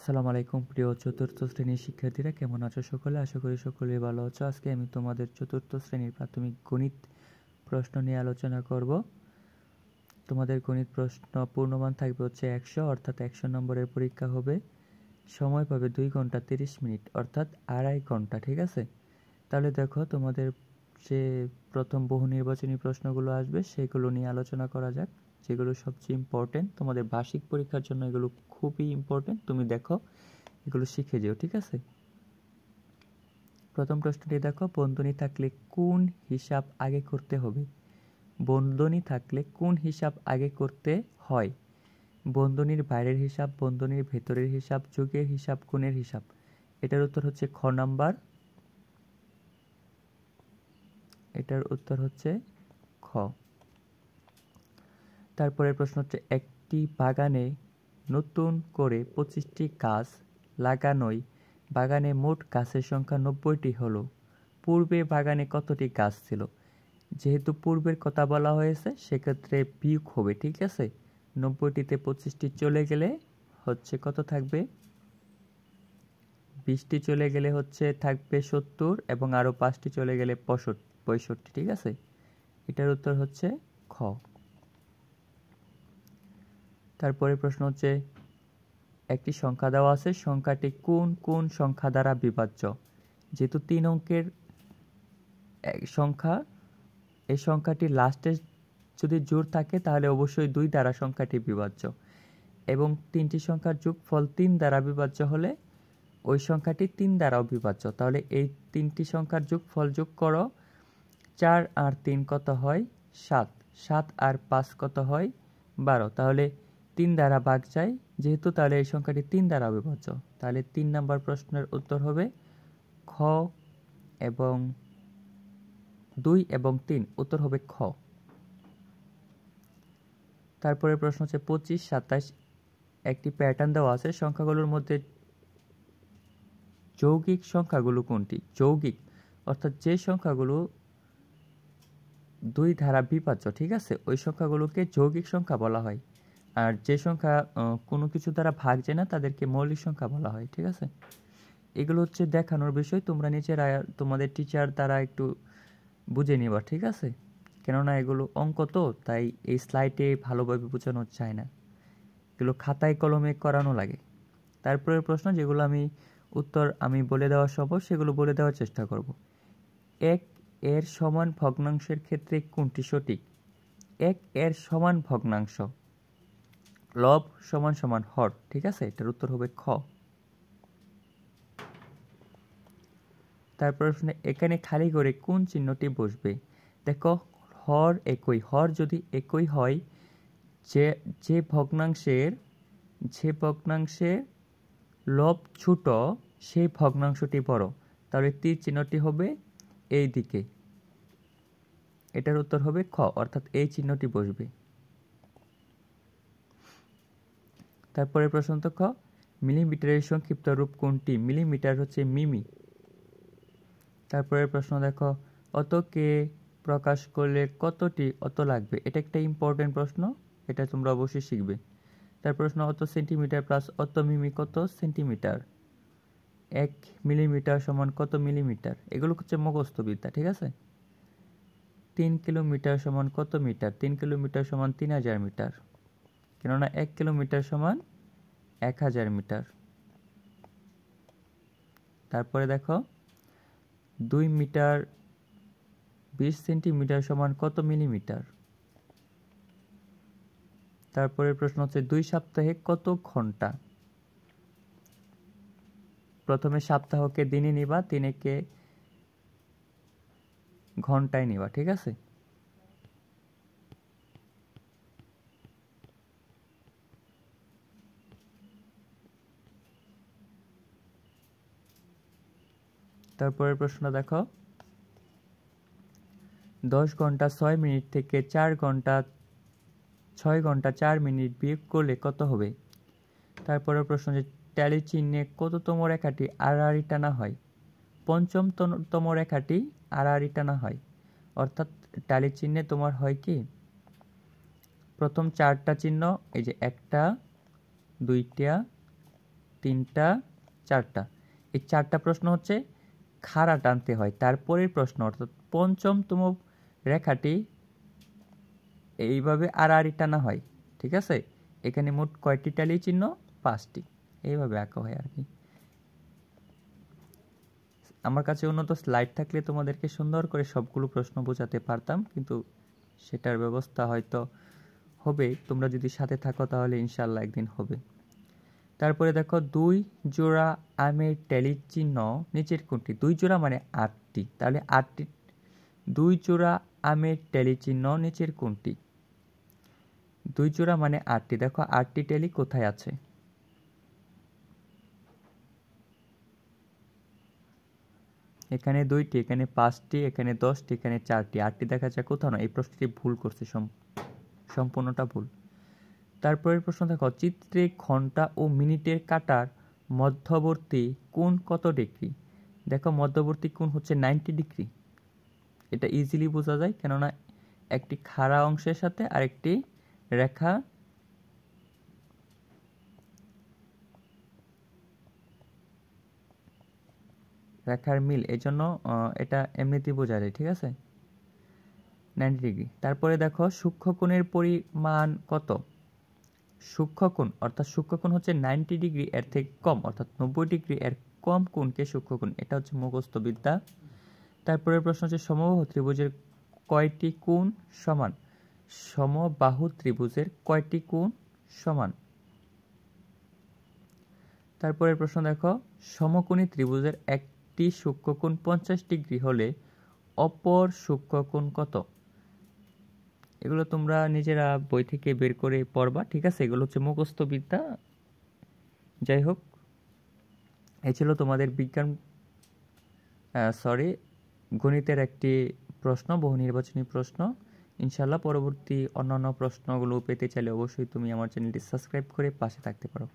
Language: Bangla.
আসসালামু আলাইকুম প্রিয় চতুর্থ শ্রেণীর শিক্ষার্থীরা, কেমন আছো সকলে? আশা করি সকলে ভালো আছো। আজকে আমি তোমাদের চতুর্থ শ্রেণীর প্রাথমিক গণিত প্রশ্ন নিয়ে আলোচনা করব। তোমাদের গণিত প্রশ্ন পূর্ণমান থাকবে হচ্ছে 100, অর্থাৎ 100 নম্বরের পরীক্ষা হবে। সময় পাবে 2 ঘন্টা 30 মিনিট, অর্থাৎ 2.5 ঘন্টা। ঠিক আছে, তাহলে দেখো তোমাদের যে প্রথম বহু নির্বাচনী প্রশ্নগুলো আসবে সেগুলো নিয়ে আলোচনা করা যাক, যেগুলো সবচেয়ে ইম্পর্টেন্ট তোমাদের বার্ষিক পরীক্ষার জন্য। এগুলো খুবই ইম্পর্টেন্ট, তুমি দেখো এগুলো শিখে যেও। ঠিক আছে, প্রথম প্রশ্নটি দেখো, বন্ধনী থাকলে কোন হিসাব আগে করতে হবে? বন্ধনী থাকলে কোন হিসাব আগে করতে হয়? বন্ধনীর বাইরের হিসাব, বন্ধনীর ভেতরের হিসাব, যোগের হিসাব, গুণের হিসাব। এটার উত্তর হচ্ছে খ নাম্বার। এটার উত্তর হচ্ছে খ। তারপরের প্রশ্ন হচ্ছে, একটি বাগানে নতুন করে 25টি গাছ লাগানোয় বাগানে মোট গাছের সংখ্যা 90টি হলো। পূর্বে বাগানে কতটি গাছ ছিল? যেহেতু পূর্বের কথা বলা হয়েছে সেক্ষেত্রে বিয়োগ হবে। ঠিক আছে, 90টিতে 25টি চলে গেলে হচ্ছে কত থাকবে? 20টি চলে গেলে হচ্ছে থাকবে 70, এবং আরো 5টি চলে গেলে 65। ঠিক আছে, এটার উত্তর হচ্ছে খ। তারপরে প্রশ্ন হচ্ছে, একটি সংখ্যা দেওয়া আছে, সংখ্যাটি কোন কোন সংখ্যা দ্বারা বিভাজ্য? যেহেতু 3 অঙ্কের সংখ্যা, এই সংখ্যাটি লাস্টে যদি জোড় থাকে তাহলে অবশ্যই 2 দ্বারা সংখ্যাটি বিভাজ্য, এবং 3টি সংখ্যার যোগফল 3 দ্বারা বিভাজ্য হলে ওই সংখ্যাটি 3 দ্বারাও বিভাজ্য। তাহলে এই 3টি সংখ্যার যোগফল যোগ করো, 4 আর 3 কত হয়? 7। 7 আর 5 কত হয়? 12। তাহলে 3 দ্বারা ভাগ যায় যেহেতু, তাহলে এই সংখ্যাটি 3 দ্বারা বিভাজ্য। তাহলে 3 নম্বর প্রশ্নের উত্তর হবে খ, এবং 2 এবং 3 উত্তর হবে খ। তারপরে প্রশ্ন হচ্ছে 25, 27 একটি প্যাটার্ন দেওয়া আছে, সংখ্যাগুলোর মধ্যে যৌগিক সংখ্যাগুলো কোনটি? যৌগিক অর্থাৎ যে সংখ্যাগুলো 2 দ্বারা বিভাজ্য, ঠিক আছে, ওই সংখ্যাগুলোকে যৌগিক সংখ্যা বলা হয়। আর যে সংখ্যা কোনো কিছু দ্বারা ভাগ যায় না তাদেরকে মৌলিক সংখ্যা বলা হয়। ঠিক আছে, এগুলো হচ্ছে দেখানোর বিষয়, তোমরা নিজেরা তোমাদের টিচার দ্বারা একটু বুঝে নিবা। ঠিক আছে, কেননা এগুলো অঙ্ক তো, তাই এই স্লাইডে ভালোভাবে বোঝানো যায় না, এগুলো খাতায় কলমে করানো লাগে। তারপরের প্রশ্ন, যেগুলো উত্তর আমি বলে দেওয়া সম্ভব সেগুলো বলে দেওয়ার চেষ্টা করব। 1 এর সমান ভগ্নাংশের ক্ষেত্রে কোনটি সঠিক? 1 এর সমান ভগ্নাংশ লব সমান সমান হর। ঠিক আছে, এটার উত্তর হবে খ। তারপর এখানে খালি করে কোন চিহ্নটি বসবে? দেখো, হর একই, হর যদি একই হয়, যে ভগ্নাংশের লব ছোট সেই ভগ্নাংশটি বড়, তাহলে তীর চিহ্নটি হবে এই দিকে। এটার উত্তর হবে খ, অর্থাৎ এই চিহ্নটি বসবে। তারপরে প্রশ্ন তো খ, মিলিমিটারের সংক্ষিপ্ত রূপ কোনটি? মিলিমিটার হচ্ছে মিমি। তারপরে প্রশ্ন দেখো, অতকে প্রকাশ করলে কতটি অত লাগবে? এটা একটা ইম্পর্টেন্ট প্রশ্ন, এটা তোমরা অবশ্যই শিখবে। তার প্রশ্ন, অত সেন্টিমিটার প্লাস অত মিমি কত সেন্টিমিটার? 1 মিলিমিটার সমান কত মিলিমিটার? এগুলো হচ্ছে মুখস্থ বিদ্যা। ঠিক আছে, 3 কিলোমিটার সমান কত মিটার? 3 কিলোমিটার সমান 3000 মিটার, কেননা 1 কিলোমিটার সমান 1000 মিটার। তারপরে দেখো, 2 মিটার 20 সেন্টিমিটার সমান কত মিলিমিটার? তারপরে প্রশ্ন হচ্ছে, 2 সপ্তাহে কত ঘন্টা? প্রথমে সপ্তাহকে দিনে নিবা, দিনেকে ঘন্টায় নিবা। ঠিক আছে, তারপরের প্রশ্ন দেখো, 10 ঘন্টা 6 মিনিট থেকে 6 ঘন্টা 4 মিনিট বিয়োগ করলে কত হবে? তারপরের প্রশ্ন যে, ট্যালি চিহ্নে কততম রেখাটি আড়াআড়ি টানা হয়? 5ম রেখাটি আড়াআড়ি টানা হয়, অর্থাৎ ট্যালি চিহ্নে তোমার হয় কি, প্রথম 4টা চিহ্ন, এই যে 1টা 2টা 3টা 4টা, এই 4টা প্রশ্ন হচ্ছে খাড়া টানতে হয়। তারপরের প্রশ্ন অর্থাৎ পঞ্চমতম রেখাটি এইভাবে আড়াআড়ি টানা হয়, ঠিক আছে। এখানে মোট কয়টি ট্যালি চিহ্ন? 5টি। এইভাবে আঁকা হয় আর কি। আমার কাছে উন্নত স্লাইড থাকলে তোমাদেরকে সুন্দর করে সবগুলো প্রশ্ন বোঝাতে পারতাম, কিন্তু সেটার ব্যবস্থা হয়তো হবে, তোমরা যদি সাথে থাকো তাহলে ইনশাল্লাহ একদিন হবে। তারপরে দেখো 2 জোড়া আমের ট্যালি চিহ্ন নিচের কোনটি? 2 জোড়া মানে 8টি, তাহলে 8টি 2 জোড়া আমের ট্যালি চিহ্ন নিচের কোনটি? 2 জোড়া মানে 8টি, দেখো 8টি ট্যালি কোথায় আছে? এখানে 2টি, এখানে 5টি, এখানে 10টি, এখানে 4টি, 8টি দেখা যায় কোথাও না। এই প্রশ্নটি ভুল করছে, সম্পূর্ণটা ভুল। তারপরের প্রশ্ন দেখো, চিত্রে ঘন্টা ও মিনিটের কাঁটার মধ্যবর্তী কোণ কত ডিগ্রি? দেখো মধ্যবর্তী কোণ হচ্ছে 90 ডিগ্রি। এটা ইজিলি বোঝা যায়, কেননা একটি খাড়া অংশের সাথে আরেকটি রেখার মিল, এজন্য এটা এমনিতেই বোঝা যায়, ঠিক আছে, 90 ডিগ্রি। তারপরে দেখো সূক্ষ্মকোণের পরিমাণ কত? সূক্ষ্মকোণ অর্থাৎ সূক্ষ্মকোণ হচ্ছে 90 ডিগ্রি এর থেকে কম, অর্থাৎ 90 ডিগ্রি এর কম কোণকে সূক্ষ্মকোণ। এটা হচ্ছে মুখস্থ বিদ্যা। তারপরের প্রশ্ন হচ্ছে সমবাহু ত্রিভুজের কয়টি কোণ সমান? সমবাহু ত্রিভুজের কয়টি কোণ সমান? তারপরের প্রশ্ন দেখো, সমকোণী ত্রিভুজের একটি সূক্ষ্মকোণ 50 ডিগ্রি হলে অপর সূক্ষ্মকোণ কত? এগুলো তোমরা নিজেরা বই থেকে বের করে পড়বা, ঠিক আছে, এগুলো হচ্ছে মুখস্থ বিদ্যা। যাই হোক, এই ছিল তোমাদের গণিতের একটি প্রশ্ন, বহু নির্বাচনী প্রশ্ন। ইনশাল্লাহ পরবর্তী অন্যান্য প্রশ্নগুলো পেতে চাইলে অবশ্যই তুমি আমার চ্যানেলটি সাবস্ক্রাইব করে পাশে থাকতে পারো।